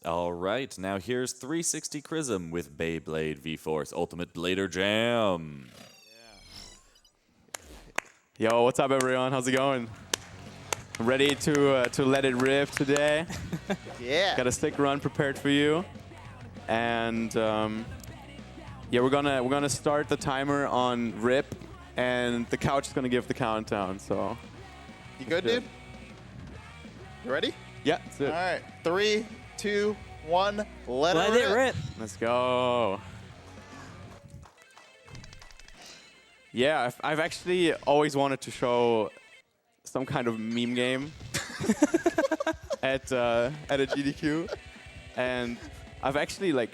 All right, now here's 360Chrism with BeyBlade VForce Ultimate Blader Jam. Yo, what's up, everyone? How's it going? Ready to let it rip today? Yeah. Got a stick run prepared for you, and yeah, we're gonna start the timer on rip, and the couch is gonna give the countdown. So, You good, dude? You ready? Yeah, that's it. All right. 3, 2, 1. Let it rip. Let's go. Yeah, I've actually always wanted to show some kind of meme game at a GDQ, and I've actually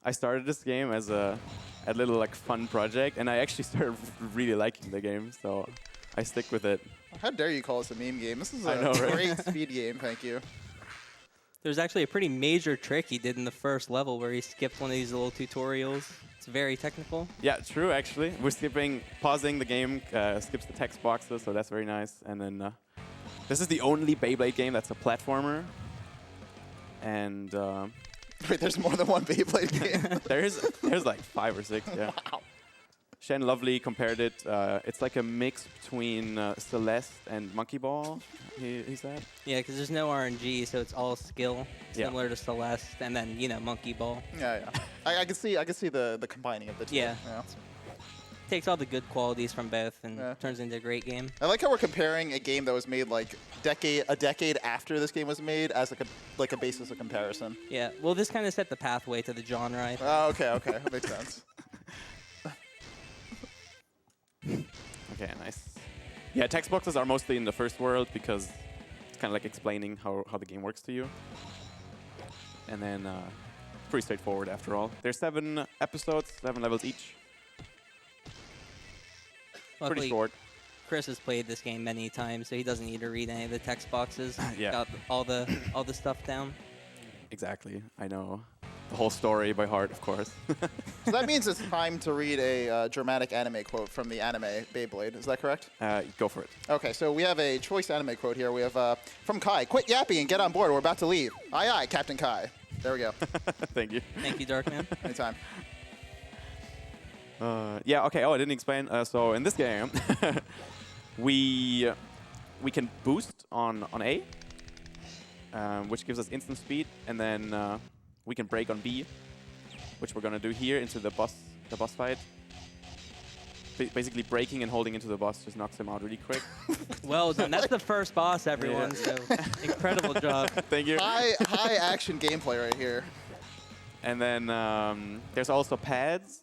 I started this game as a little fun project, and I actually started really liking the game, so I stick with it. How dare you call this a meme game? This is a know, right? great speed game. Thank you. There's actually a pretty major trick he did in the first level where he skipped one of these little tutorials. It's very technical. Yeah, true, actually. We're pausing the game, skips the text boxes, so that's very nice. And then this is the only BeyBlade game that's a platformer. And Wait, there's more than one BeyBlade game? there's like 5 or 6, yeah. Wow. Shen Lovely compared it. It's like a mix between Celeste and Monkey Ball, he said. Yeah, because there's no RNG, so it's all skill, Yeah. similar to Celeste, and then, you know, Monkey Ball. Yeah. I can see the combining of the two. Yeah. Takes all the good qualities from both and turns into a great game. I like how we're comparing a game that was made like a decade after this game was made as a basis of comparison. Yeah, well, this kind of set the pathway to the genre, I think. Oh, okay. That makes sense. Okay, nice. Yeah, text boxes are mostly in the first world because it's kind of like explaining how the game works to you. And then pretty straightforward after all. There's 7 episodes, 7 levels each. Luckily, Pretty short. Chris has played this game many times, so he doesn't need to read any of the text boxes. Yeah. Got all the stuff down. Exactly. I know the whole story by heart, of course. So that means it's time to read a dramatic anime quote from the anime BeyBlade. Is that correct? Go for it. Okay, so we have a choice anime quote here. We have from Kai. Quit yapping and get on board. We're about to leave. Aye, aye, Captain Kai. There we go. Thank you. Thank you, Darkman. Anytime. Yeah, okay. Oh, I didn't explain. So in this game, we can boost on A, which gives us instant speed, and then we can brake on B, which we're gonna do here into the boss fight. Basically, braking and holding into the boss just knocks him out really quick. Well done. That's the first boss, everyone. Yeah. So incredible job. Thank you. High action gameplay right here. And then there's also pads.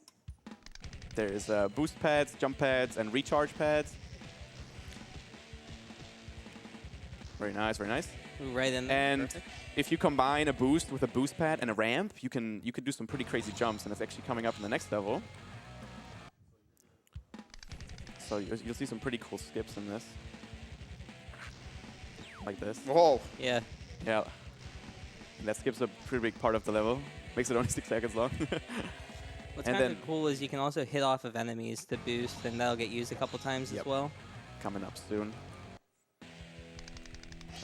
There's boost pads, jump pads, and recharge pads. Very nice, very nice. Ooh, right in there. And Perfect. if you combine a boost with a boost pad and a ramp, you can do some pretty crazy jumps, and it's actually coming up in the next level. So you'll see some pretty cool skips in this, like this. Whoa. Yeah. Yeah, and that skips a pretty big part of the level. Makes it only 6 seconds long. What's And kind then- of cool is you can also hit off of enemies to boost, and that'll get used a couple times as well. Coming up soon.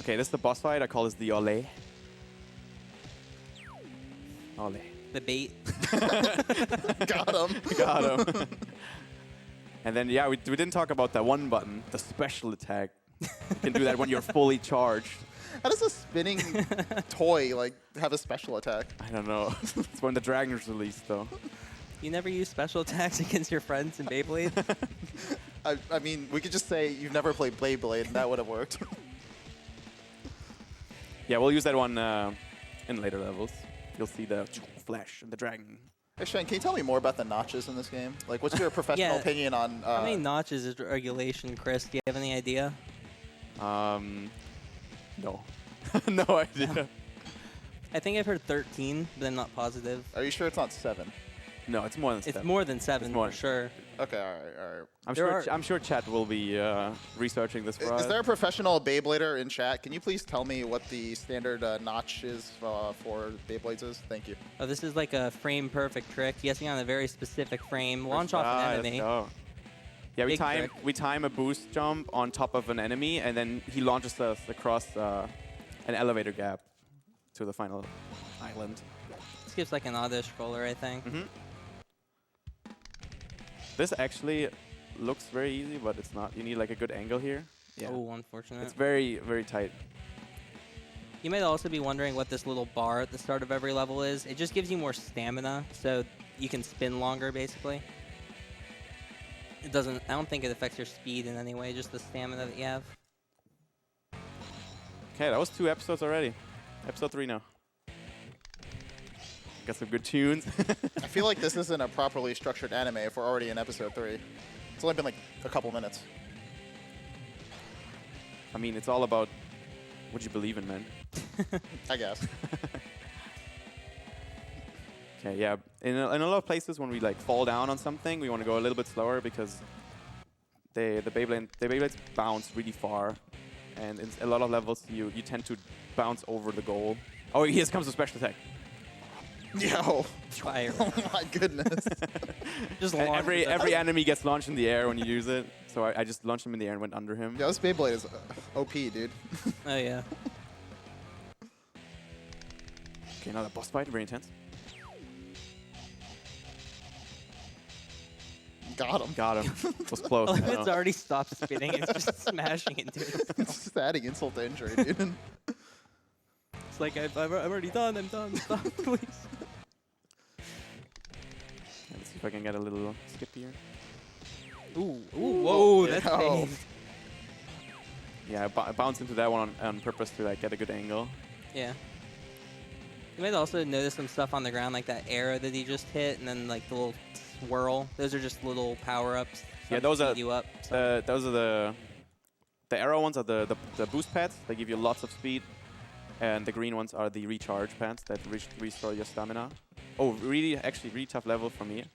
Okay, this is the boss fight. I call this the Ole. Ole. The bait. Got him. Got him. And then, yeah, we didn't talk about that one button, the special attack. You can do that when you're fully charged. How does a spinning toy have a special attack? I don't know. It's when the dragon is released, though. You never use special attacks against your friends in BeyBlade? I mean, we could just say you've never played BeyBlade, and that would have worked. Yeah, we'll use that one in later levels. You'll see the flash and the dragon. Hey, Shane, can you tell me more about the notches in this game? Like, what's your professional opinion on... How many notches is regulation, Chris? Do you have any idea? No. No idea. I think I've heard 13, but I'm not positive. Are you sure it's not 7? No, it's more than 7. It's more than 7, more. for sure. Okay, all right. I'm sure chat will be researching this for us. Is there a professional Beyblader in chat? Can you please tell me what the standard notch is for Beyblades is? Thank you. Oh, this is like a frame-perfect trick. You have to be on a very specific frame. Launch off an enemy. Let's go. Yeah, Big we time a boost jump on top of an enemy, and then he launches us across an elevator gap to the final island. Skips like an auto scroller, I think. This actually looks very easy, but it's not. You need like a good angle here. Yeah. Oh, unfortunate. It's very, very tight. You might also be wondering what this little bar at the start of every level is. It just gives you more stamina, so you can spin longer, basically. It doesn't. I don't think it affects your speed in any way. Just the stamina that you have. Okay, that was 2 episodes already. Episode 3 now. Got some good tunes. I feel like this isn't a properly structured anime if we're already in episode 3. It's only been like a couple minutes. I mean, it's all about what you believe in, man. I guess. Okay, yeah. In a lot of places, when we like fall down on something, we want to go a little bit slower because the Beyblades bounce really far, and in a lot of levels you tend to bounce over the goal. Oh, here comes the special attack. Yo. Fire. Oh my goodness. Just And launch it. every enemy gets launched in the air when you use it. So I just launched him in the air and went under him. Yo, this Beyblade is OP, dude. Oh yeah. Okay, another boss fight, very intense. Got him. Got him. It was close. I It's know. already stopped spinning. It's just smashing into it. It's just adding insult to injury, dude. It's like I'm already done. I'm done. Stop, please. Let's see if I can get a little skip here. Ooh, whoa, that's Yo. big. Yeah, I bounced into that one on purpose to like get a good angle. Yeah. You might also notice some stuff on the ground, like that arrow that he just hit, and then like the little swirl. Those are just little power-ups. Yeah, Some those are speed you up. So. those are the arrow ones are the boost pads. They give you lots of speed, and the green ones are the recharge pads that restore your stamina. Oh, really tough level for me.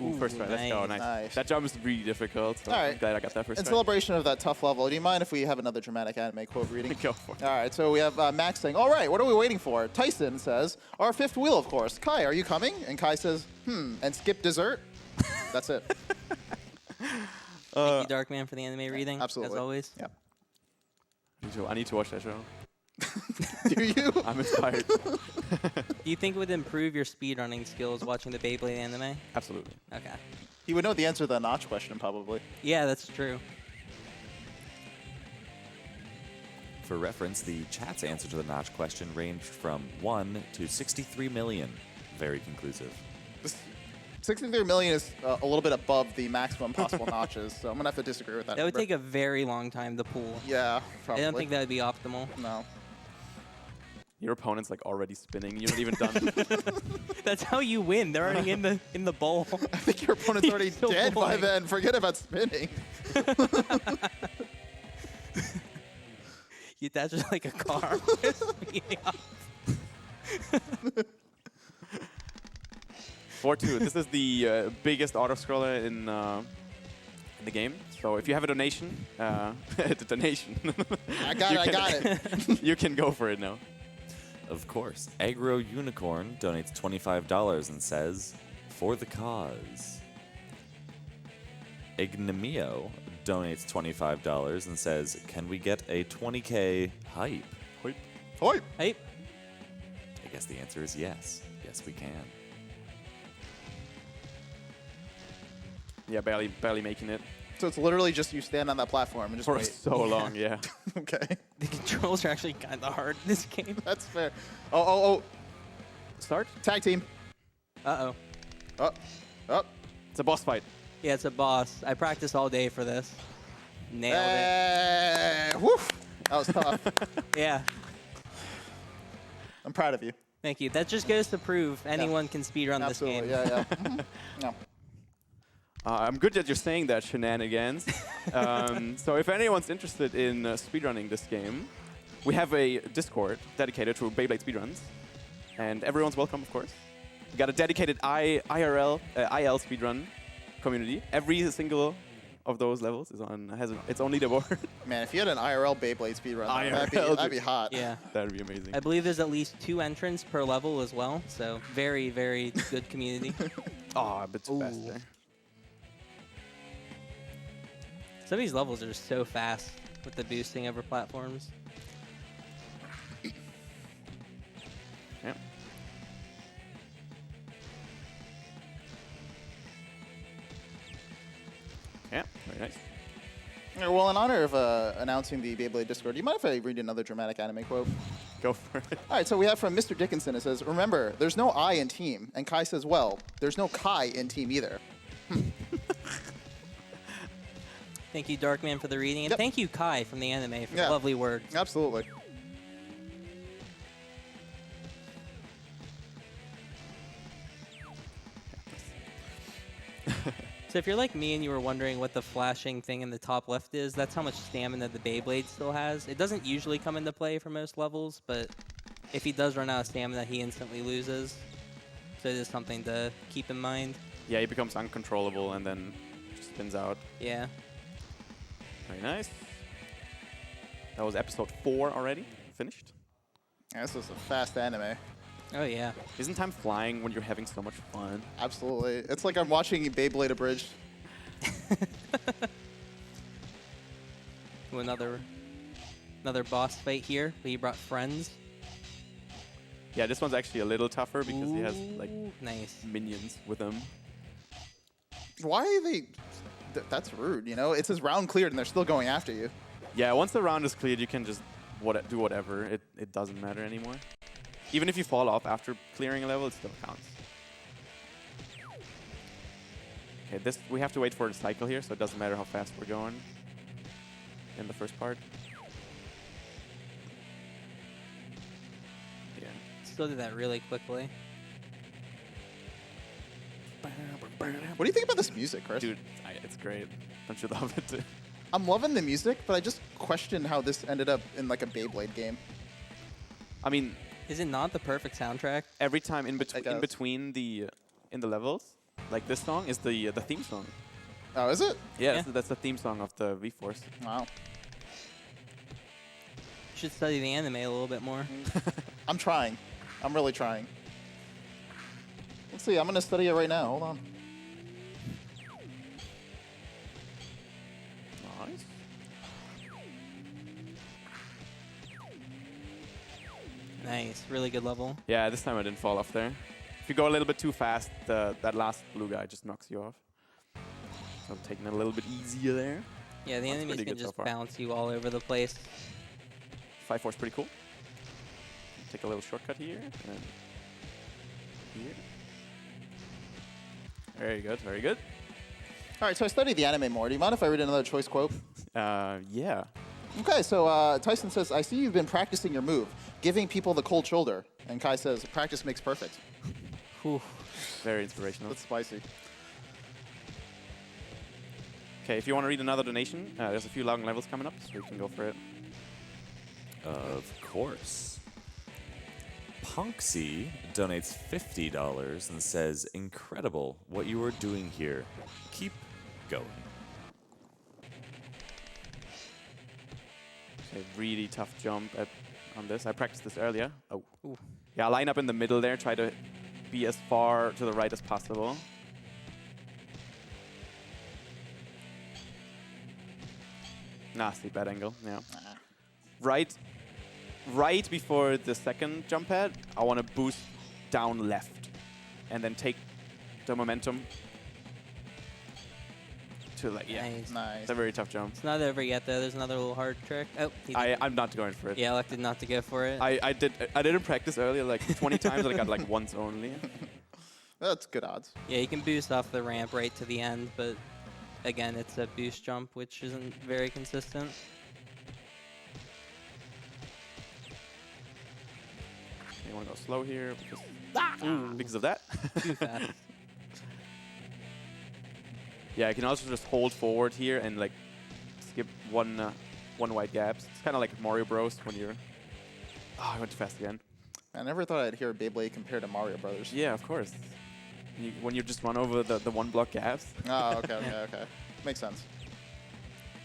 Ooh, first try. Let's go. nice. Nice. That jump is really difficult. So All I'm right. glad I got that first In try. celebration of that tough level, do you mind if we have another dramatic anime quote reading? Go for it. All right, so we have Max saying, all right, what are we waiting for? Tyson says, our fifth wheel, of course. Kai, are you coming? And Kai says, and skip dessert? That's it. Thank you, Darkman, for the anime reading. absolutely. As always. Yep. I need to watch that show. Do you? I'm inspired. Do you think it would improve your speedrunning skills watching the BeyBlade anime? Absolutely. Okay. He would know the answer to the notch question, probably. Yeah, that's true. For reference, the chat's answer to the notch question ranged from 1 to 63 million. Very conclusive. 63 million is a little bit above the maximum possible notches, so I'm going to have to disagree with that. That would number. take a very long time to pull. Yeah, I probably. don't think that would be optimal. No. Your opponent's like already spinning. You're not even done. That's how you win. They're already in the bowl. I think your opponent's already Still dead by pulling. then. Forget about spinning. That's just like a car. Speeding up. 4-2. This is the biggest auto scroller in the game. So if you have a donation, the donation. I got it. You can go for it now. Of course, Agro Unicorn donates $25 and says, for the cause. Ignemio donates $25 and says, can we get a 20K hype? Hoi. Hey, I guess the answer is yes. Yes, we can. Yeah, barely making it So it's literally just you stand on that platform and just for wait. so long. Yeah. Okay. the controls are actually kind of hard in this game. That's fair. Oh. Start. Tag team. Uh-oh. Up. It's a boss fight. Yeah, it's a boss. I practiced all day for this. Nailed it. Hey, woof. That was tough. Yeah. I'm proud of you. Thank you. That just goes to prove anyone can speedrun this Absolutely. game. Yeah. Mhm. No. I'm good that you're saying that, shenanigans. So if anyone's interested in speedrunning this game, we have a Discord dedicated to Beyblade speedruns, and everyone's welcome, of course. We got a dedicated IL speedrun community. Every single of those levels has its own leaderboard. Man, if you had an IRL Beyblade speedrun, IRL, that'd be hot. Yeah. That'd be amazing. I believe there's at least 2 entrants per level as well, so very, very good community. Oh, a bit too fast Ooh. there. Some of these levels are just so fast with the boosting over platforms. Yeah, very nice. Well, in honor of announcing the BeyBlade Discord, do you mind if I read another dramatic anime quote? Go for it. All right, so we have from Mr. Dickinson. It says, "Remember, there's no I in team." And Kai says, "Well, there's no Kai in team either." Thank you, Darkman, for the reading. And Yep. thank you, Kai, from the anime, for Yeah. the lovely words. Absolutely. So if you're like me and you were wondering what the flashing thing in the top left is, that's how much stamina the BeyBlade still has. It doesn't usually come into play for most levels, but if he does run out of stamina, he instantly loses. So it is something to keep in mind. Yeah, he becomes uncontrollable and then just spins out. Yeah. Very nice. That was episode 4 already. Finished. Yeah, this is a fast anime. Oh, yeah. Isn't time flying when you're having so much fun? Absolutely. It's like I'm watching Beyblade Abridged. To another boss fight here. But he brought friends. Yeah, this one's actually a little tougher because he has like Ooh, nice. minions with him. Why are they... that's rude, you know? It says round cleared and they're still going after you. Yeah, once the round is cleared, you can just do whatever. It doesn't matter anymore. Even if you fall off after clearing a level, it still counts. Okay, this we have to wait for the cycle here, so it doesn't matter how fast we're going in the first part. Yeah. Still did that really quickly. What do you think about this music, Chris? Dude, it's great. Don't you love it? I'm loving the music, but I just question how this ended up in like a Beyblade game. I mean, Is it not the perfect soundtrack? every time in guess. between the in the levels, like this song is the theme song. Oh, is it? Yeah, Yeah. that's the theme song of the VForce. Wow. You should study the anime a little bit more. I'm trying. I'm really trying. Let's see. I'm going to study it right now. Hold on. Nice. Nice. Really good level. Yeah, this time I didn't fall off there. If you go a little bit too fast, that last blue guy just knocks you off. So I'm taking it a little bit easier there. Yeah, the That's enemies pretty can good so just far. bounce you all over the place. 5-4's pretty cool. Take a little shortcut here, and then here. Very good, very good. All right, so I studied the anime more. Do you mind if I read another choice quote? Yeah. Okay, so Tyson says, "I see you've been practicing your move, giving people the cold shoulder." And Kai says, "Practice makes perfect." Whew. Very inspirational. That's spicy. Okay, if you want to read another donation, there's a few long levels coming up, so you can go for it. Of course. Punksy donates $50 and says, "Incredible what you are doing here. Keep going." A really tough jump on this. I practiced this earlier. Oh. Ooh. Yeah, line up in the middle there. Try to be as far to the right as possible. Nasty bad angle. Yeah. Right before the second jump pad, I want to boost down left, and then take the momentum to like Nice. Nice. It's a very tough jump. It's not over yet, though. There's another little hard trick. Oh, he did. I'm not going for it. Yeah, elected not to go for it. I didn't practice earlier like 20 times, and I got like once only. That's good odds. Yeah, you can boost off the ramp right to the end, but again, it's a boost jump, which isn't very consistent. You want to go slow here because of that. Too fast. Yeah, I can also just hold forward here and like skip one wide gaps. It's kind of like Mario Bros. When you're. Oh, I went too fast again. I never thought I'd hear Beyblade compared to Mario Brothers. Yeah, of course. When you just run over the one block gaps. Oh, okay, okay. Makes sense.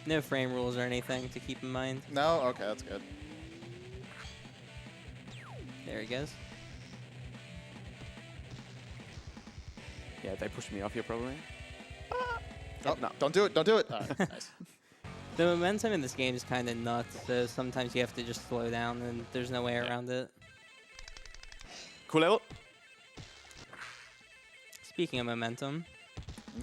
No frame rules or anything to keep in mind. No? Okay, that's good. There he goes. Yeah, they pushed me off here probably. Oh, no. Don't do it. Don't do it. All right, nice. The momentum in this game is kind of nuts, so sometimes you have to just slow down, and there's no way around it. Cool level. Speaking of momentum,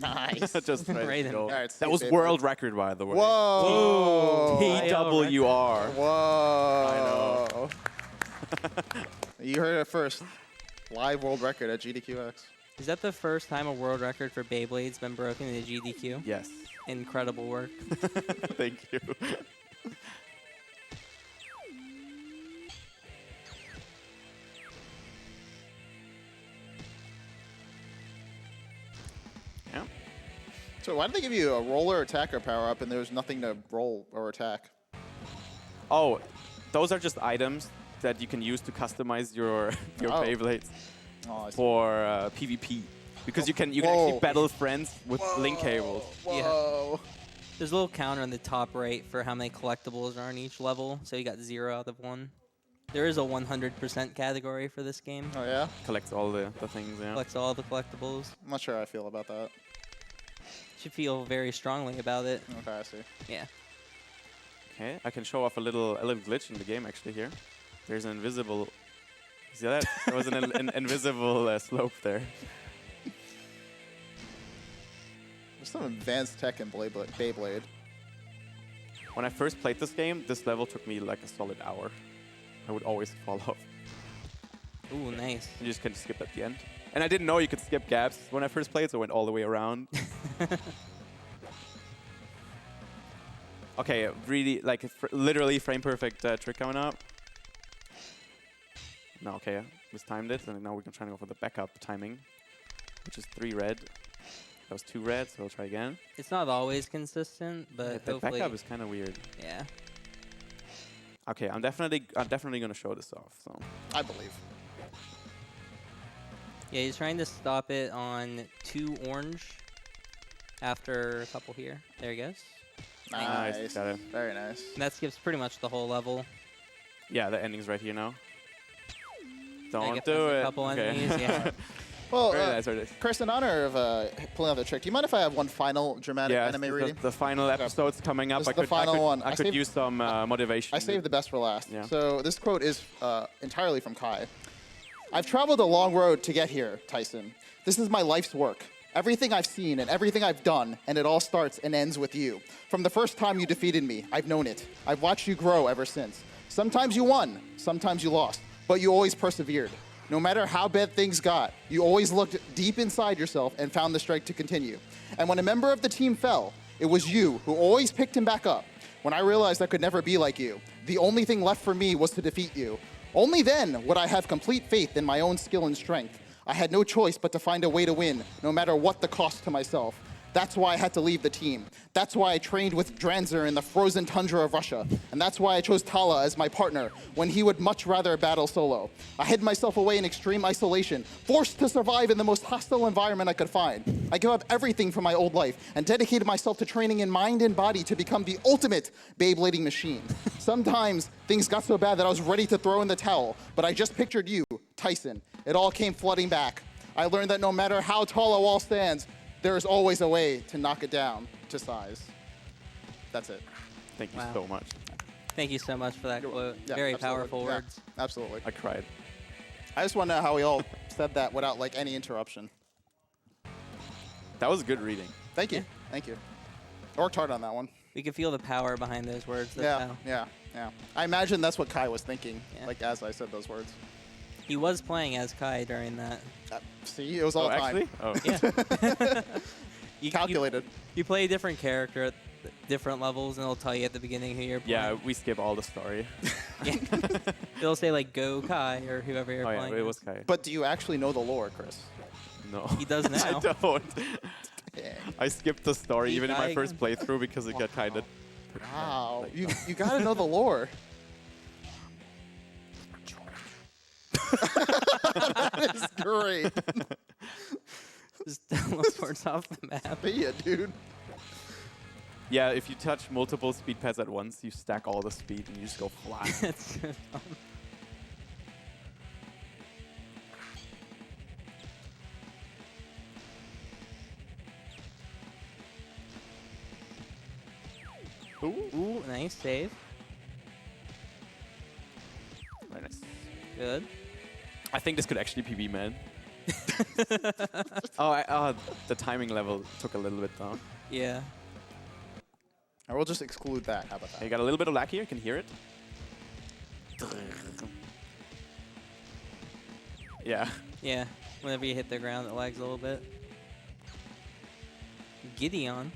Nice. Just Right to in. go. All right, That was Beyblade. world record, by the way. Whoa. PWR. Whoa. You heard it first. Live world record at GDQx. Is that the first time a world record for Beyblade's been broken in the GDQ? Yes. Incredible work. Thank you. Yeah. So why did they give you a roller attacker power up and there's nothing to roll or attack? Oh, those are just items that you can use to customize your Oh. Beyblades Oh, I see. for PvP. Because you can Whoa. actually battle friends with link cables. Whoa. There's a little counter on the top right for how many collectibles are on each level. So you got 0 out of 1. There is a 100% category for this game. Oh, yeah? Collects all the things, yeah. Collects all the collectibles. I'm not sure how I feel about that. Should feel very strongly about it. Okay, I see. Yeah. Okay, I can show off a little glitch in the game actually here. There's an invisible. See that? There was an invisible slope there. There's some advanced tech in Beyblade. When I first played this game, this level took me like a solid hour. I would always fall off. Ooh, nice. You just can skip at the end. And I didn't know you could skip gaps when I first played, so I went all the way around. Okay, really, like, literally frame perfect trick coming up. No, okay, mistimed it, and now we can try to go for the backup timing, which is 3 red. That was 2 red, so we'll try again. It's not always consistent, but The hopefully. backup is kind of weird. Yeah. Okay, I'm definitely gonna show this off. So I believe. Yeah, he's trying to stop it on 2 orange after a couple here. There he goes. Nice. Got it. Very nice. And that skips pretty much the whole level. yeah, the ending's right here now. I Don't get do past a it. couple Okay. enemies, yeah. Well, Very nice, very nice. Chris, in honor of pulling out the trick, do you mind if I have one final dramatic Yeah, anime reading? the final episode's coming up. This is the final one. I could use some motivation. I saved the best for last. Yeah. So this quote is entirely from Kai. I've traveled a long road to get here, Tyson. This is my life's work. Everything I've seen and everything I've done, and it all starts and ends with you. From the first time you defeated me, I've known it. I've watched you grow ever since. Sometimes you won, sometimes you lost, but you always persevered. No matter how bad things got, you always looked deep inside yourself and found the strength to continue. And when a member of the team fell, it was you who always picked him back up. When I realized I could never be like you, the only thing left for me was to defeat you. Only then would I have complete faith in my own skill and strength. I had no choice but to find a way to win, no matter what the cost to myself. That's why I had to leave the team. That's why I trained with Dranzer in the frozen tundra of Russia. And that's why I chose Tala as my partner, when he would much rather battle solo. I hid myself away in extreme isolation, forced to survive in the most hostile environment I could find. I gave up everything from my old life and dedicated myself to training in mind and body to become the ultimate Beyblading machine. Sometimes things got so bad that I was ready to throw in the towel, but I just pictured you, Tyson. It all came flooding back. I learned that no matter how tall a wall stands, there is always a way to knock it down to size. That's it. Thank you Wow. so much. Thank you so much for that quote. Yeah, Very absolutely. powerful Yeah, words. absolutely. I cried. I just want to know how we all said that without like any interruption. That was good reading. Thank you. Thank you. I worked hard on that one. We can feel the power behind those words. That's Yeah, how- yeah. I imagine that's what Kai was thinking, Yeah. like as I said those words. He was playing as Kai during that. See, it was all Oh, time. actually? Oh. Yeah. You- Calculated. You play a different character at different levels, and it'll tell you at the beginning who you're playing. Yeah, we skip all the story. Yeah. It'll say like "Go Kai" or whoever you're Oh yeah, playing. it as. was Kai. But do you actually know the lore, Chris? No. He does now. I don't. Dang. I skipped the story Did even in I my first again? playthrough because it got kind of. Wow. Like, You gotta know the lore. That is great. Just teleports off the map. Be it, dude. Yeah, if you touch multiple speed pads at once, you stack all the speed and you just go fly. That's so dumb. Ooh, nice save. Very nice. Good. I think this could actually PB, man. Oh, the timing level took a little bit down. Yeah. Or we'll just exclude that. How about You that? got a little bit of lag here. You can hear it. Yeah. Yeah. Whenever you hit the ground, it lags a little bit. Gideon.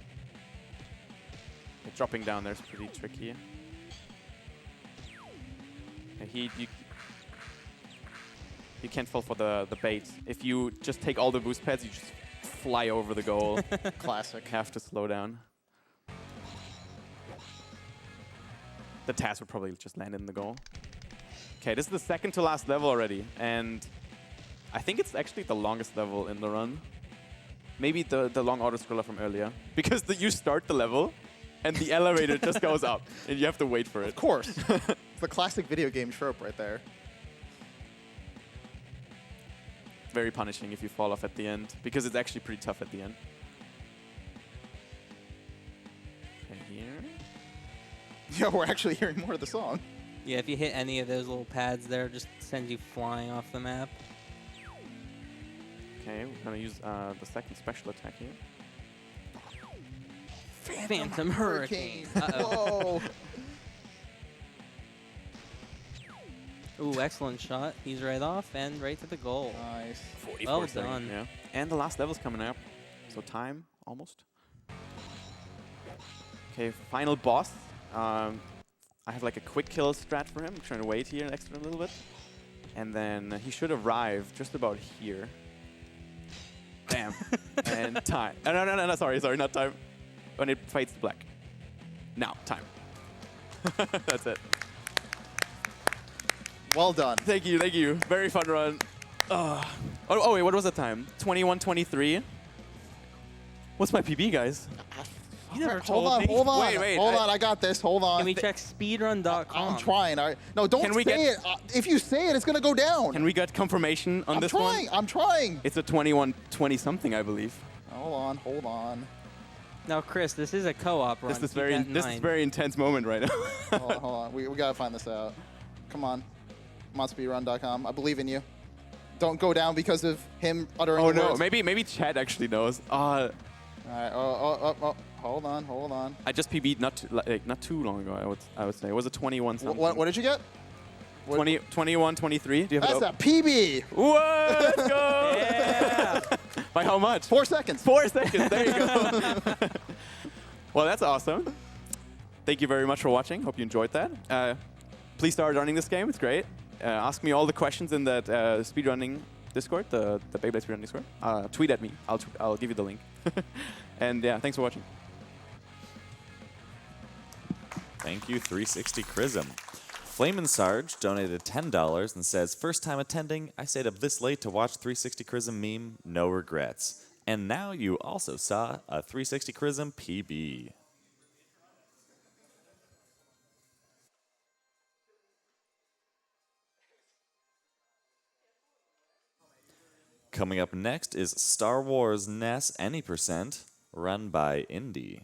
Dropping down there is pretty tricky. You can't fall for the bait. If you just take all the boost pads, you just fly over the goal. Classic. Have to slow down. The Taz would probably just land in the goal. Okay, this is the second to last level already, and I think it's actually the longest level in the run. Maybe the long auto-scroller from earlier. Because you start the level, and the elevator just goes up, and you have to wait for it. Of course. It's the classic video game trope right there. Very punishing if you fall off at the end, because it's actually pretty tough at the end. Okay, here. Yeah, we're actually hearing more of the song. Yeah, if you hit any of those little pads there, it just sends you flying off the map. Okay, we're gonna use the second special attack here. Phantom Hurricane. Whoa. Ooh, excellent shot. He's right off and right to the goal. Nice. 44 Well seconds, done. yeah. And the last level's coming up, so time almost. Okay, final boss. I have like a quick kill strat for him. I'm trying to wait here an extra little bit. And then he should arrive just about here. Damn. And time. No, sorry, not time. When it fades to black. Now, time. That's it. Well done. Thank you. Very fun run. Oh, wait, what was the time? 21:23. What's my PB, guys? You never Hold told on, me. hold on. Wait, Hold on, I got this. Hold on. Can we check speedrun.com? I'm trying. All right. No, don't Can we say get- it. If you say it, it's going to go down. Can we get confirmation on I'm this trying. one? I'm trying. It's a 21:20 something, I believe. Hold on. Now, Chris, this is a co-op run. This is Keep that in this is mind. very intense moment right now. Hold on. We got to find this out. Come on. I'm on speedrun.com. I believe in you. Don't go down because of him uttering Oh the no, words. maybe Chad actually knows. All right. Oh. Hold on. I just PB'd not too long ago. I would say it was a 21 something. What did you get? 21:23. Do you have That's it a up? PB. Whoa, let's go! Yeah. By how much? 4 seconds. 4 seconds. There you go. Well, that's awesome. Thank you very much for watching. Hope you enjoyed that. Please start running this game. It's great. Ask me all the questions in that speedrunning Discord, the BeyBlade speedrunning Discord. Tweet at me. I'll give you the link. And yeah, thanks for watching. Thank you, 360Chrism. Flamin' Sarge donated $10 and says, first time attending, I stayed up this late to watch 360Chrism meme, no regrets. And now you also saw a 360Chrism PB. Coming up next is Star Wars NES Any Percent, run by Indy.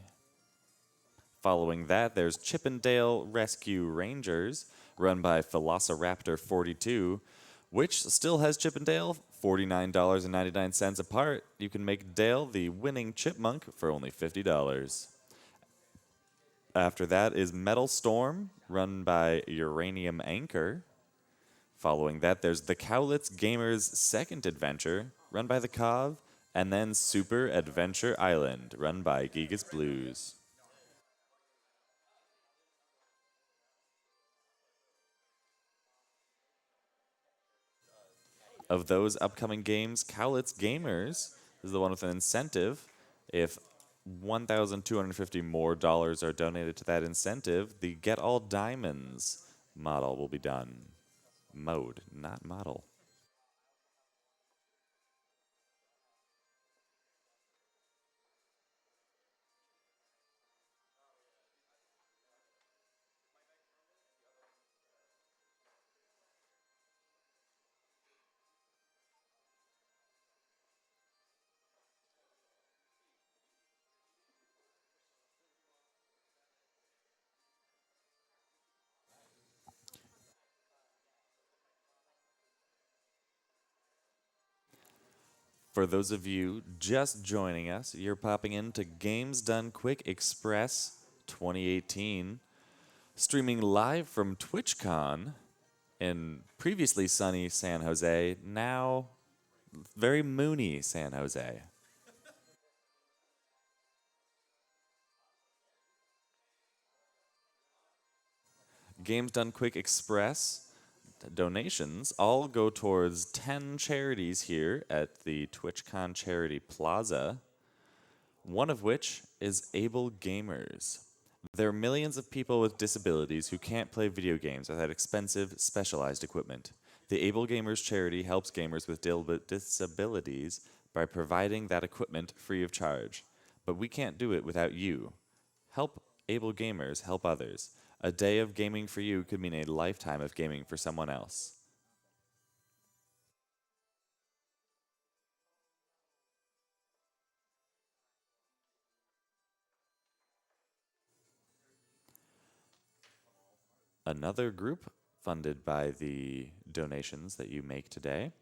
Following that, there's Chippendale Rescue Rangers, run by Velociraptor42, which still has Chippendale, $49.99 a part. You can make Dale the winning chipmunk for only $50. After that is Metal Storm, run by Uranium Anchor. Following that, there's the Cowlitz Gamers' second adventure, run by the Cov, and then Super Adventure Island, run by Gigas Blues. Of those upcoming games, Cowlitz Gamers is the one with an incentive. If $1,250 more are donated to that incentive, the Get All Diamonds model will be done. Mode, not model. For those of you just joining us, you're popping into Games Done Quick Express 2018, streaming live from TwitchCon in previously sunny San Jose, now very moony San Jose. Games Done Quick Express donations all go towards 10 charities here at the TwitchCon Charity Plaza, one of which is Able Gamers. There are millions of people with disabilities who can't play video games without expensive, specialized equipment. The Able Gamers charity helps gamers with disabilities by providing that equipment free of charge. But we can't do it without you. Help Able Gamers help others. A day of gaming for you could mean a lifetime of gaming for someone else. Another group funded by the donations that you make today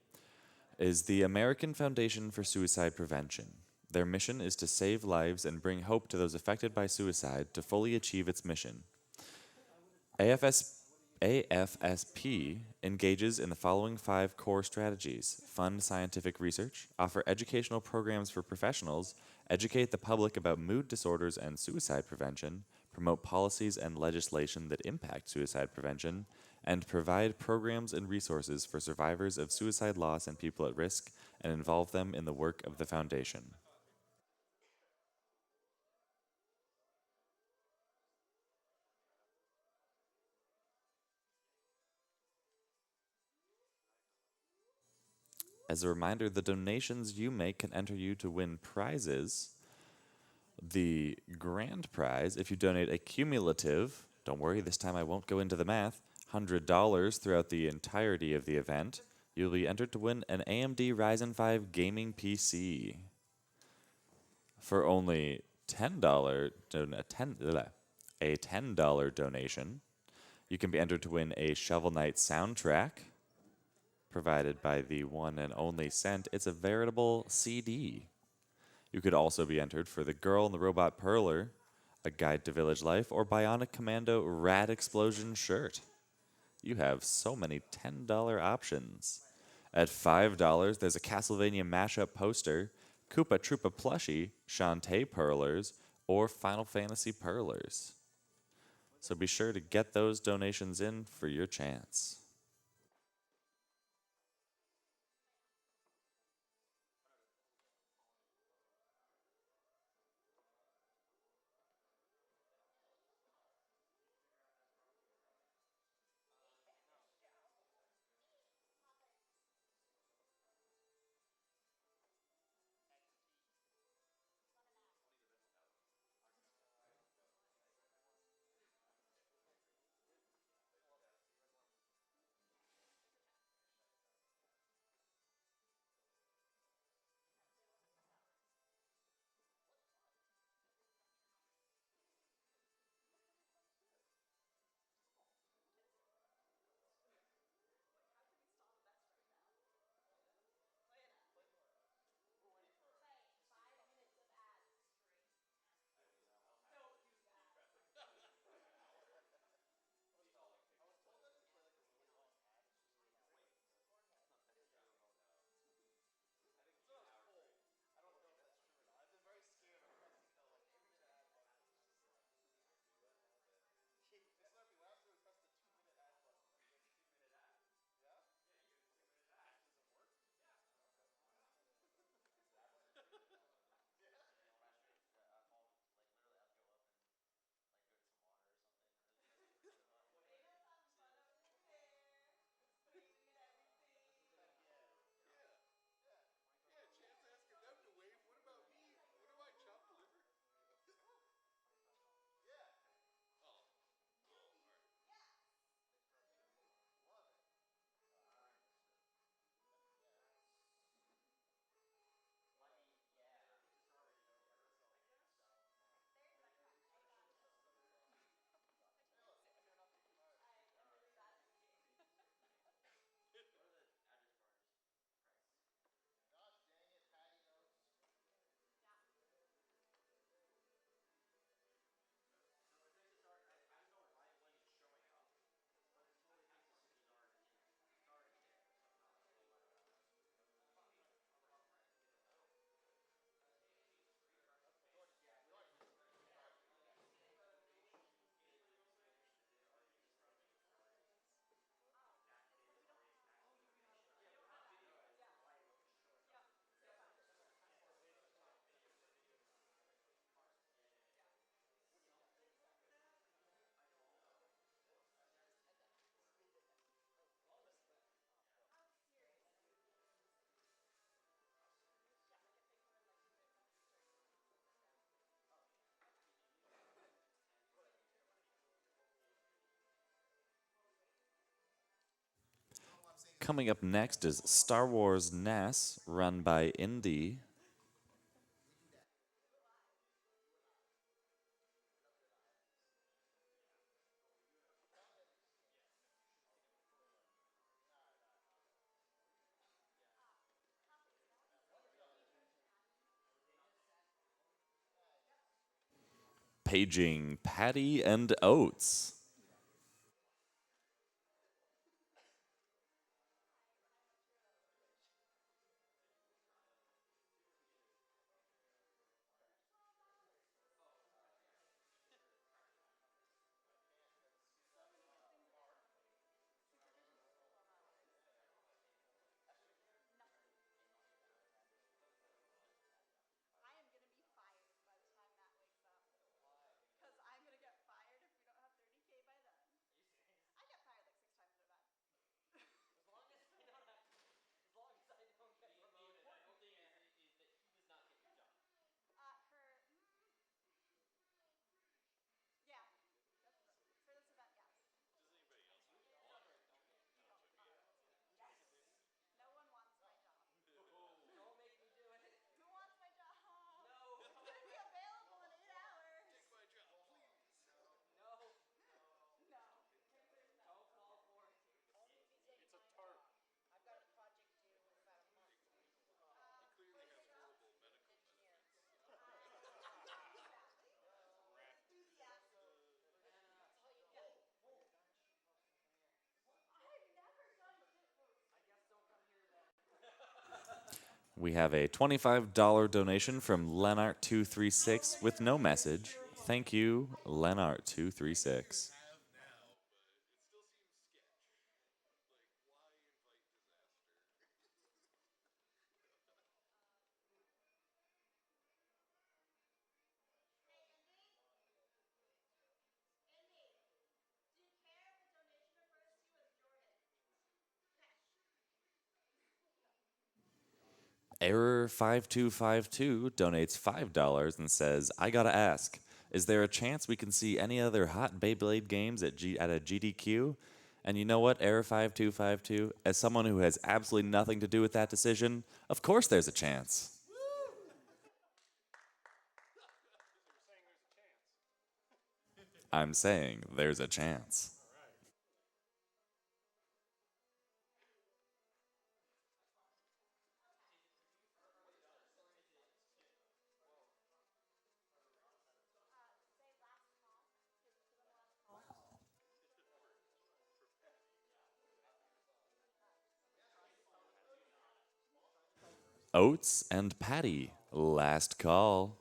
is the American Foundation for Suicide Prevention. Their mission is to save lives and bring hope to those affected by suicide to fully achieve its mission. AFSP engages in the following 5 core strategies: fund scientific research, offer educational programs for professionals, educate the public about mood disorders and suicide prevention, promote policies and legislation that impact suicide prevention, and provide programs and resources for survivors of suicide loss and people at risk, and involve them in the work of the foundation. As a reminder, the donations you make can enter you to win prizes. The grand prize, if you donate a cumulative, don't worry, this time I won't go into the math, $100 throughout the entirety of the event, you'll be entered to win an AMD Ryzen 5 gaming PC. For only a $10 donation, you can be entered to win a Shovel Knight soundtrack provided by the one and only Scent. It's a veritable CD. You could also be entered for The Girl and the Robot Perler, A Guide to Village Life, or Bionic Commando Rad Explosion shirt. You have so many $10 options. At $5, there's a Castlevania mashup poster, Koopa Troopa plushie, Shantae Perlers, or Final Fantasy Perlers. So be sure to get those donations in for your chance. Coming up next is Star Wars NAS, run by Indy. Paging Patty and Oats. We have a $25 donation from Lenart236 with no message. Thank you, Lenart236. Error5252 donates $5 and says, I gotta ask, is there a chance we can see any other hot BeyBlade games at a GDQ? And you know what, Error5252, as someone who has absolutely nothing to do with that decision, of course there's a chance. I'm saying there's a chance. Oats and Patty, last call.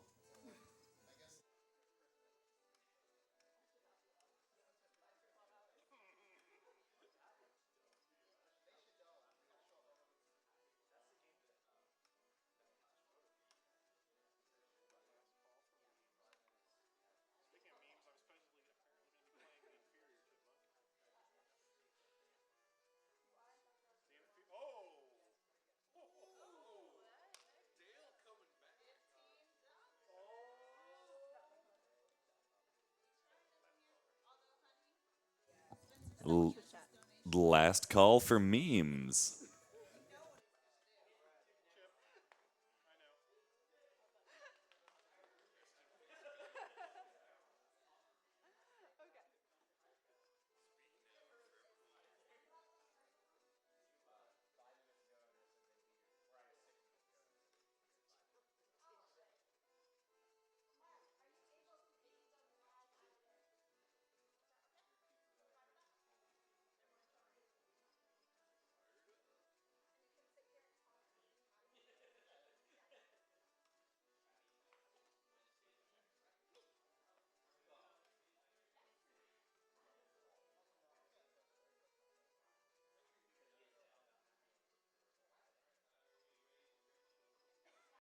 Last call for memes.